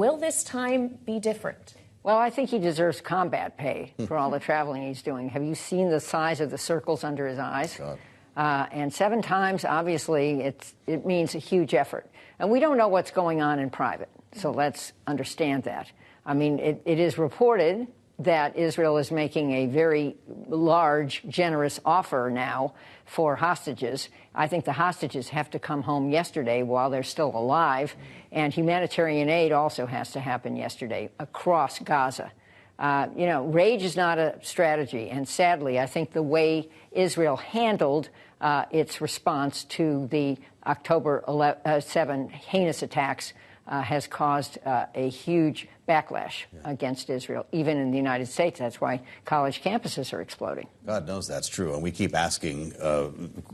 Will this time be different? Well, I think he deserves combat pay for all the traveling he's doing. Have you seen the size of the circles under his eyes? And 7 times, obviously, it means a huge effort. And we don't know what's going on in private, so let's understand that. I mean, it is reported that Israel is making a very large, generous offer now for hostages. I think the hostages have to come home yesterday while they're still alive, and humanitarian aid also has to happen yesterday across Gaza. Rage is not a strategy, and sadly, I think the way Israel handled its response to the October 7 heinous attacks has caused a huge backlash against Israel, even in the United States. That's why college campuses are exploding. God knows that's true. And we keep asking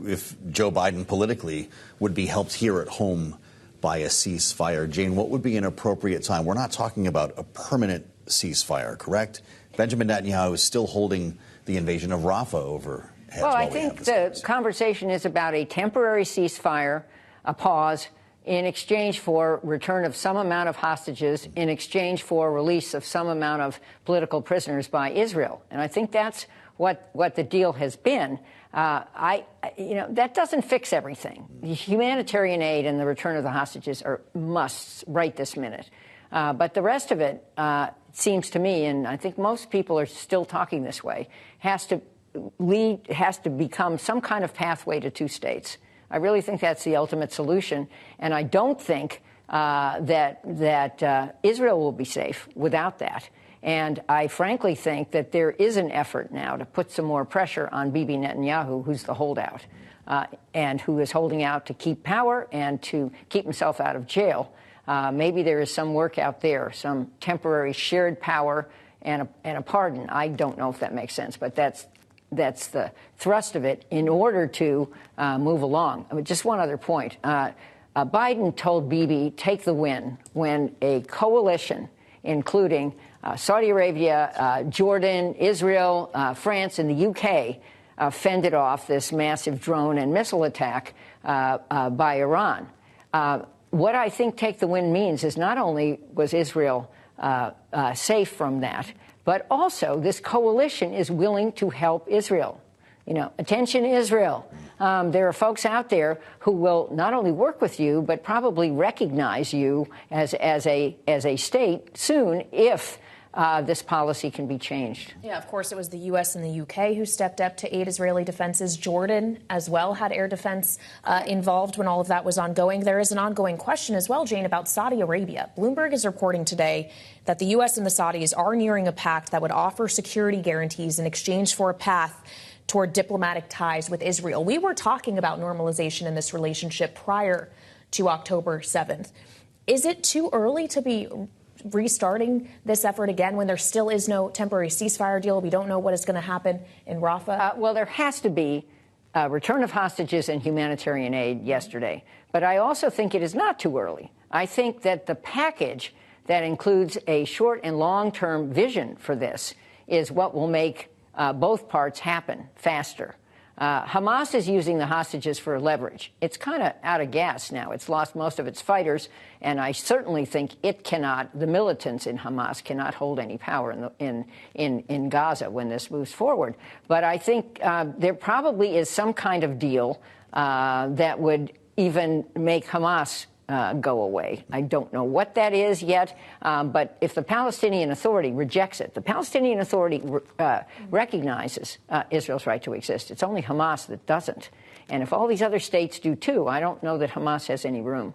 if Joe Biden politically would be helped here at home by a ceasefire. Jane, what would be an appropriate time? We're not talking about a permanent ceasefire, correct? Benjamin Netanyahu is still holding the invasion of Rafah over heads. Well, I think the conversation is about a temporary ceasefire, a pause, in exchange for return of some amount of hostages, in exchange for release of some amount of political prisoners by Israel. And I think that's what the deal has been. That doesn't fix everything. The humanitarian aid and the return of the hostages are musts right this minute. But the rest of it seems to me, and I think most people are still talking this way, has to become some kind of pathway to 2 states. I really think that's the ultimate solution, and I don't think that Israel will be safe without that. And I frankly think that there is an effort now to put some more pressure on Bibi Netanyahu, who's the holdout, and who is holding out to keep power and to keep himself out of jail. Maybe there is some work out there, some temporary shared power and a pardon. I don't know if that makes sense, but that's the thrust of it in order to move along. I mean, just one other point. Biden told Bibi, take the win, when a coalition, including Saudi Arabia, Jordan, Israel, France, and the UK, fended off this massive drone and missile attack by Iran. What I think take the win means is not only was Israel safe from that, but also this coalition is willing to help Israel. Attention, Israel. There are folks out there who will not only work with you, but probably recognize you as a state soon if this policy can be changed. Yeah, of course, it was the U.S. and the UK who stepped up to aid Israeli defenses. Jordan as well had air defense involved when all of that was ongoing. There is an ongoing question as well, Jane, about Saudi Arabia. Bloomberg is reporting today that the U.S. and the Saudis are nearing a pact that would offer security guarantees in exchange for a path toward diplomatic ties with Israel. We were talking about normalization in this relationship prior to October 7th. Is it too early to be restarting this effort again when there still is no temporary ceasefire deal? We don't know what is going to happen in Rafah. Well, there has to be a return of hostages and humanitarian aid yesterday. But I also think it is not too early. I think that the package that includes a short and long-term vision for this is what will make both parts happen faster. Hamas is using the hostages for leverage. It's kind of out of gas now. It's lost most of its fighters, and I certainly think the militants in Hamas cannot hold any power in Gaza when this moves forward. But I think there probably is some kind of deal that would even make Hamas go away. I don't know what that is yet, but if the Palestinian Authority rejects it, the Palestinian Authority recognizes Israel's right to exist. It's only Hamas that doesn't. And if all these other states do too, I don't know that Hamas has any room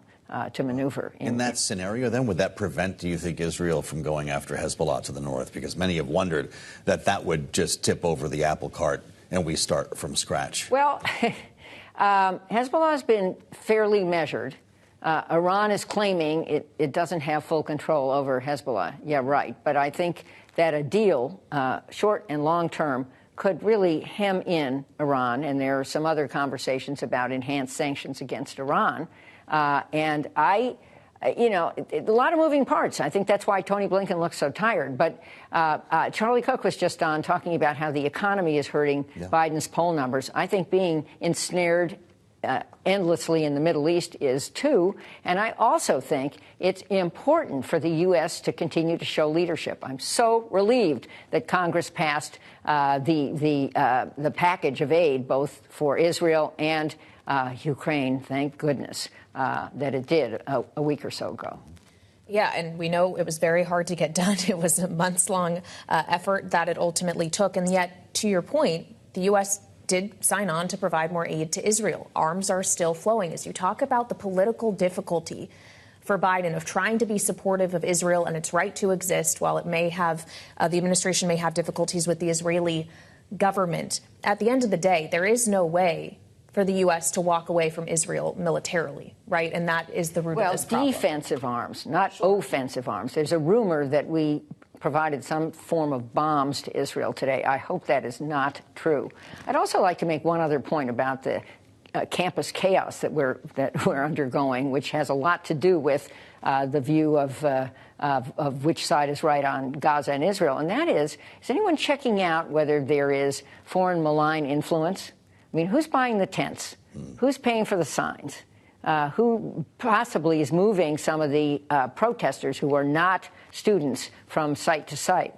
to maneuver. In that scenario, then, would that prevent, do you think, Israel from going after Hezbollah to the north? Because many have wondered that would just tip over the apple cart and we start from scratch. Well, Hezbollah has been fairly measured. Iran is claiming it doesn't have full control over Hezbollah. Yeah, right. But I think that a deal, short and long term, could really hem in Iran. And there are some other conversations about enhanced sanctions against Iran. And a lot of moving parts. I think that's why Tony Blinken looks so tired. But Charlie Cook was just on talking about how the economy is hurting Biden's poll numbers. I think being ensnared endlessly in the Middle East is too. And I also think it's important for the U.S. to continue to show leadership. I'm so relieved that Congress passed the package of aid both for Israel and Ukraine. Thank goodness that it did a week or so ago. Yeah, and we know it was very hard to get done. It was a months-long effort that it ultimately took. And yet, to your point, the U.S. did sign on to provide more aid to Israel. Arms are still flowing. As you talk about the political difficulty for Biden of trying to be supportive of Israel and its right to exist, while it may have the administration may have difficulties with the Israeli government, at the end of the day, there is no way for the U.S. to walk away from Israel militarily, right? And that is the root of this problem. Well, defensive arms, not offensive arms. There's a rumor that we provided some form of bombs to Israel today. I hope that is not true. I'd also like to make one other point about the campus chaos that we're undergoing, which has a lot to do with the view of which side is right on Gaza and Israel. And that is anyone checking out whether there is foreign malign influence? I mean, who's buying the tents? Who's paying for the signs? Who possibly is moving some of the protesters who are not students from site to site?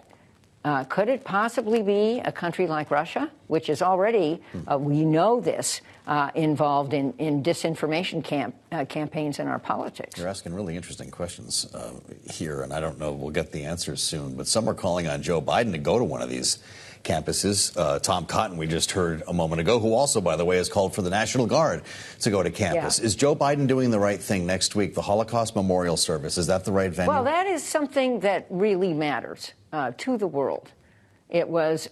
Could it possibly be a country like Russia, which is already, we know this, involved in disinformation campaigns in our politics? You're asking really interesting questions here, and I don't know we'll get the answers soon, but some are calling on Joe Biden to go to one of these campuses. Tom Cotton, we just heard a moment ago, who also, by the way, has called for the National Guard to go to campus. Yeah. Is Joe Biden doing the right thing next week? The Holocaust Memorial Service, is that the right venue? Well, that is something that really matters to the world. It was,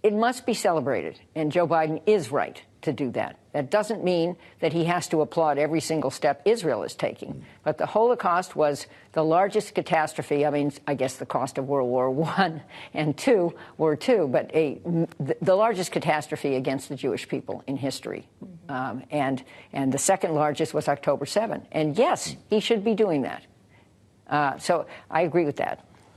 it must be celebrated, and Joe Biden is right to do that. That doesn't mean that he has to applaud every single step Israel is taking. But the Holocaust was the largest catastrophe. I mean, I guess the cost of World War I and II were too, but the largest catastrophe against the Jewish people in history. And the second largest was October 7. And yes, he should be doing that. So I agree with that.